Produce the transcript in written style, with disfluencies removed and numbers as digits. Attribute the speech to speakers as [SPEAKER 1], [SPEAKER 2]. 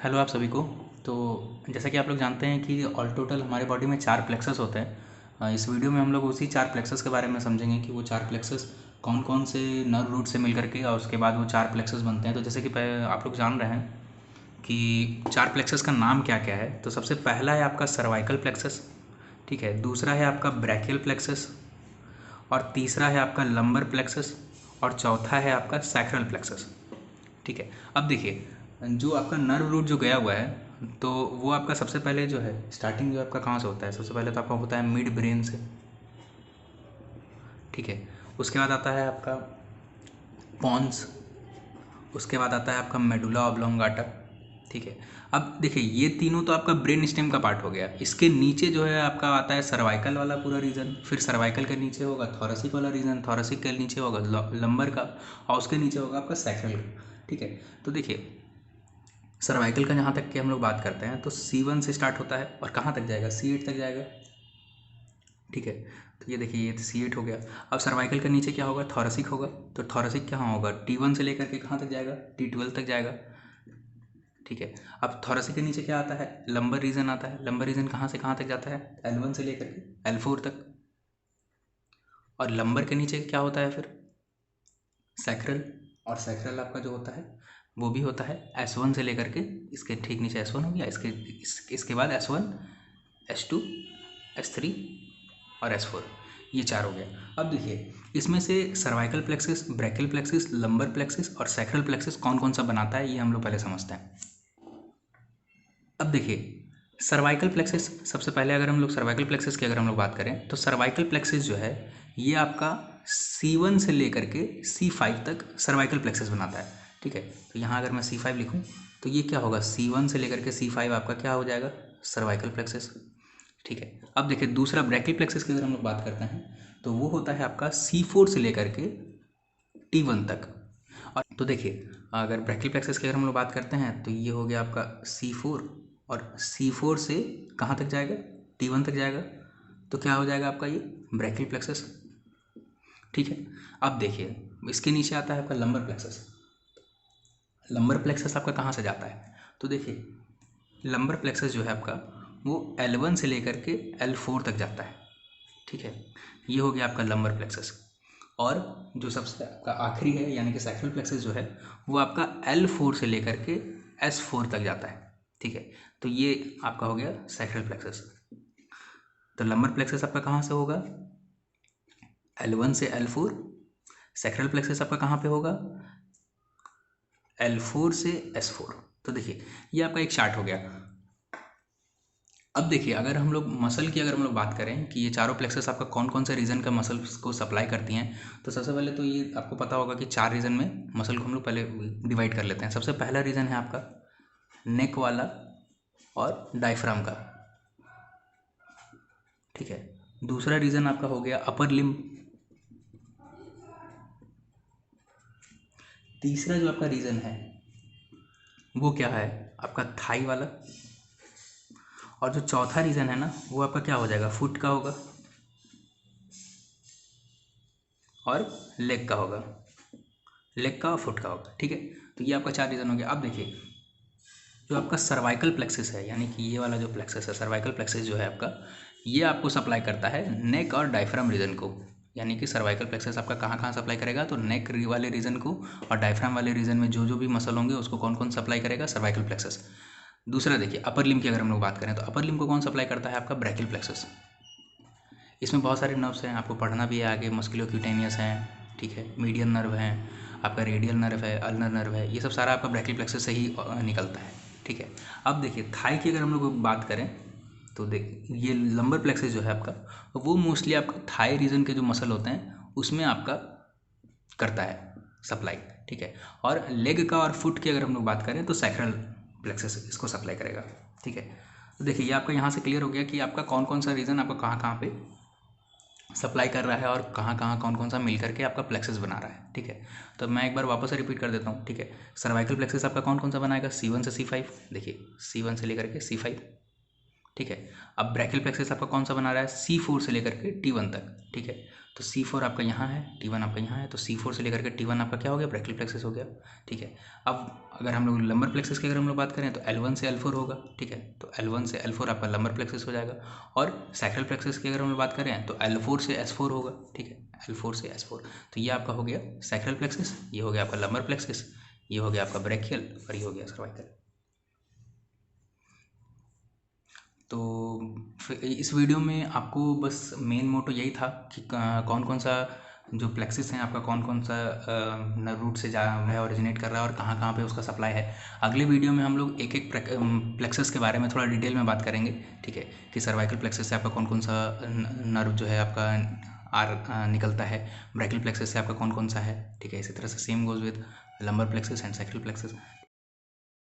[SPEAKER 1] Hello आप सभी को। तो जैसा कि आप लोग जानते हैं कि ऑल टोटल हमारे बॉडी में 4 प्लेक्सस होते हैं। इस वीडियो में हम लोग उसी 4 प्लेक्सस के बारे में समझेंगे कि वो 4 प्लेक्सस कौन कौन से नर्व रूट से मिल करके और उसके बाद वो 4 प्लेक्सस बनते हैं। तो जैसे कि आप लोग जान रहे हैं कि 4 प्लेक्सस का नाम क्या क्या है। तो सबसे पहला है आपका सर्वाइकल प्लेक्सस, ठीक है। दूसरा है आपका ब्रैकियल प्लेक्सस, और तीसरा है आपका लंबर प्लेक्सस, और चौथा है आपका सैक्रल प्लेक्सस, ठीक है। अब देखिए, जो आपका नर्व रूट जो गया हुआ है, तो वो आपका सबसे पहले जो है स्टार्टिंग जो आपका कहाँ से होता है, सबसे पहले तो आपका होता है मिड ब्रेन से, ठीक है। उसके बाद आता है आपका पॉन्स, उसके बाद आता है आपका मेडुला ऑब्लोंगाटा, ठीक है। अब देखिए, ये तीनों तो आपका ब्रेन स्टेम का पार्ट हो गया। इसके नीचे जो है आपका आता है सर्वाइकल वाला पूरा रीजन, फिर सर्वाइकल के नीचे होगा थॉरेसिक वाला रीजन, थॉरेसिक के नीचे होगा लंबर का, और उसके नीचे होगा आपका सैक्रल का, ठीक है। तो देखिए, सर्वाइकल का जहाँ तक कि हम लोग बात करते हैं तो C1 से स्टार्ट होता है और कहाँ तक जाएगा, C8 तक जाएगा, ठीक है। तो ये देखिए, ये C8 हो गया। अब सर्वाइकल के नीचे क्या होगा, थॉरेसिक होगा। तो थॉरेसिक कहाँ होगा, T1 से लेकर के कहाँ तक जाएगा, T12 तक जाएगा, ठीक है। अब थॉरेसिक के नीचे क्या आता है, लंबर रीजन आता है। लंबर रीजन कहाँ से कहाँ तक जाता है, L1 से लेकर के L4 तक। और लंबर के नीचे क्या होता है फिर, सैक्रल। और सैक्रल आपका जो होता है वो भी होता है S1 से लेकर के, इसके ठीक नीचे S1 हो गया, इसके बाद S1, S2, S3 और S4, ये 4 हो गया। अब देखिए, इसमें से cervical plexus, brachial plexus, lumbar plexus और सैक्रल प्लेक्सिस कौन कौन सा बनाता है, ये हम लोग पहले समझते हैं। अब देखिए, सर्वाइकल प्लेक्सिस, सबसे पहले अगर हम लोग सर्वाइकल प्लेक्सिस की अगर हम लोग बात करें तो सर्वाइकल प्लेक्सिस जो है ये आपका C1 से लेकर के C5 तक सर्वाइकल प्लेक्सिस बनाता है, ठीक है। तो यहाँ अगर मैं C5 लिखूँ तो ये क्या होगा, C1 से लेकर के C5 आपका क्या हो जाएगा, सर्वाइकल प्लेक्सिस, ठीक है। अब देखिए, दूसरा ब्रैकियल प्लेक्सिस की अगर हम लोग बात करते हैं तो वो होता है आपका C4 से लेकर के T1 तक। और तो देखिए, अगर ब्रैकियल प्लेक्सिस की अगर हम लोग बात करते हैं तो ये हो गया आपका C4, और C4 से कहाँ तक जाएगा, T1 तक जाएगा। तो क्या हो जाएगा आपका ये ब्रैकियल प्लेक्सस, ठीक है। अब देखिए, इसके नीचे आता है आपका लंबर प्लेक्सस। लंबर प्लेक्सस आपका कहाँ से जाता है, तो देखिए, लंबर प्लेक्सस जो है आपका वो L1 से लेकर के L4 तक जाता है, ठीक है। ये हो गया आपका लंबर प्लेक्सस। और जो सबसे आपका आखिरी है यानी कि सैक्रल प्लेक्सस जो है वो आपका L4 से लेकर के S4 तक जाता है, ठीक है। तो ये आपका हो गया सैक्रल प्लेक्सस। तो लंबर प्लेक्सस आपका कहाँ से होगा, L1 से L4। सैक्रल प्लेक्सस आपका कहाँ पे होगा, L4 से S4। तो देखिए, ये आपका एक चार्ट हो गया। अब देखिए, अगर हम लोग मसल की अगर हम लोग बात करें कि ये चारों प्लेक्सस आपका कौन कौन से रीजन का मसल को सप्लाई करती हैं, तो सबसे पहले तो ये आपको पता होगा कि 4 रीजन में मसल को हम लोग पहले डिवाइड कर लेते हैं। सबसे पहला रीजन है आपका नेक वाला और डायफ्राम का, ठीक है। दूसरा रीजन आपका हो गया अपर लिम्ब। तीसरा जो आपका रीजन है वो क्या है, आपका थाई वाला। और जो चौथा रीजन है ना वो आपका क्या हो जाएगा, फुट का होगा और लेग का होगा, लेग का और फुट का होगा, ठीक है। तो ये आपका 4 रीजन हो गया। अब देखिए, जो आपका सर्वाइकल प्लेक्सिस है यानी कि ये वाला जो प्लेक्सिस है, सर्वाइकल प्लेक्सिस जो है आपका, ये आपको सप्लाई करता है नेक और डायफ्राम रीजन को। यानी कि सर्वाइकल प्लेक्सिस आपका कहाँ कहाँ सप्लाई करेगा, तो नेक वाले रीजन को और डायफ्राम वाले रीजन में जो जो भी मसल होंगे उसको कौन कौन सप्लाई करेगा, सर्वाइकल प्लेक्सिस। दूसरा देखिए, अपर लिम्ब की अगर हम लोग बात करें तो अपर लिम्ब को कौन सप्लाई करता है, आपका ब्रैकियल प्लेक्सिस। इसमें बहुत सारे नर्व्स हैं, आपको पढ़ना भी है आगे, मस्कुलोक्यूटेनियस हैं, ठीक है, मीडियन नर्व हैं, आपका रेडियल नर्व है, अल्नर नर्व है, ये सब सारा आपका ब्रैकियल प्लेक्सस से ही निकलता है, ठीक है। अब देखिए, थाई की अगर हम लोग बात करें तो देख, ये लंबर प्लेक्सस जो है आपका वो मोस्टली आपका थाई रीजन के जो मसल होते हैं उसमें आपका करता है सप्लाई, ठीक है। और लेग का और फुट की अगर हम लोग बात करें तो सैक्रल प्लेक्सस इसको सप्लाई करेगा, ठीक है। तो देखिए, ये आपका यहाँ से क्लियर हो गया कि आपका कौन कौन सा रीजन आपका कहाँ कहाँ पे सप्लाई कर रहा है और कहाँ कहाँ कौन कौन सा मिल करके आपका प्लेक्सस बना रहा है, ठीक है। तो मैं एक बार वापस से रिपीट कर देता हूँ, ठीक है। सर्वाइकल प्लेक्सस आपका कौन कौन सा बनाएगा, C1 से C5। देखिए, C1 से लेकर के C5, ठीक है। अब ब्रैकियल प्लेक्सस आपका कौन सा बना रहा है, C4 से लेकर के T1 तक, ठीक है। तो C4 आपका यहाँ है, T1 आपका यहाँ है, तो C4 से लेकर के T1 आपका क्या हो गया, ब्रैकियल प्लेक्सस हो गया, ठीक है। अब अगर हम लोग लंबर प्लेक्सस की अगर हम लोग बात करें तो L1 से L4 होगा, ठीक है। तो L1 से L4 आपका लंबर प्लेक्सस हो जाएगा। और सैक्रल प्लेक्सस की अगर हम लोग बात करें तो L4 से S4 होगा, ठीक है, L4 से S4। तो ये आपका हो गया सैक्रल प्लेक्सस, ये हो गया आपका लंबर प्लेक्सस, ये हो गया आपका ब्रैकियल और ये हो गया सर्वाइकल। तो फिर इस वीडियो में आपको बस मेन मोटो यही था कि कौन कौन सा जो प्लेक्सिस हैं आपका, कौन कौन सा नर्व रूट से जा है ओरिजिनेट कर रहा है और कहाँ कहाँ पे उसका सप्लाई है। अगले वीडियो में हम लोग एक एक प्लेक्सस के बारे में थोड़ा डिटेल में बात करेंगे, ठीक है, कि सर्वाइकल प्लेक्सस से आपका कौन कौन सा नर्व जो है आपका निकलता है, ब्रैकियल प्लेक्सस से आपका कौन कौन सा है, ठीक है। इसी तरह से same goes with lumbar plexus and sacral plexus.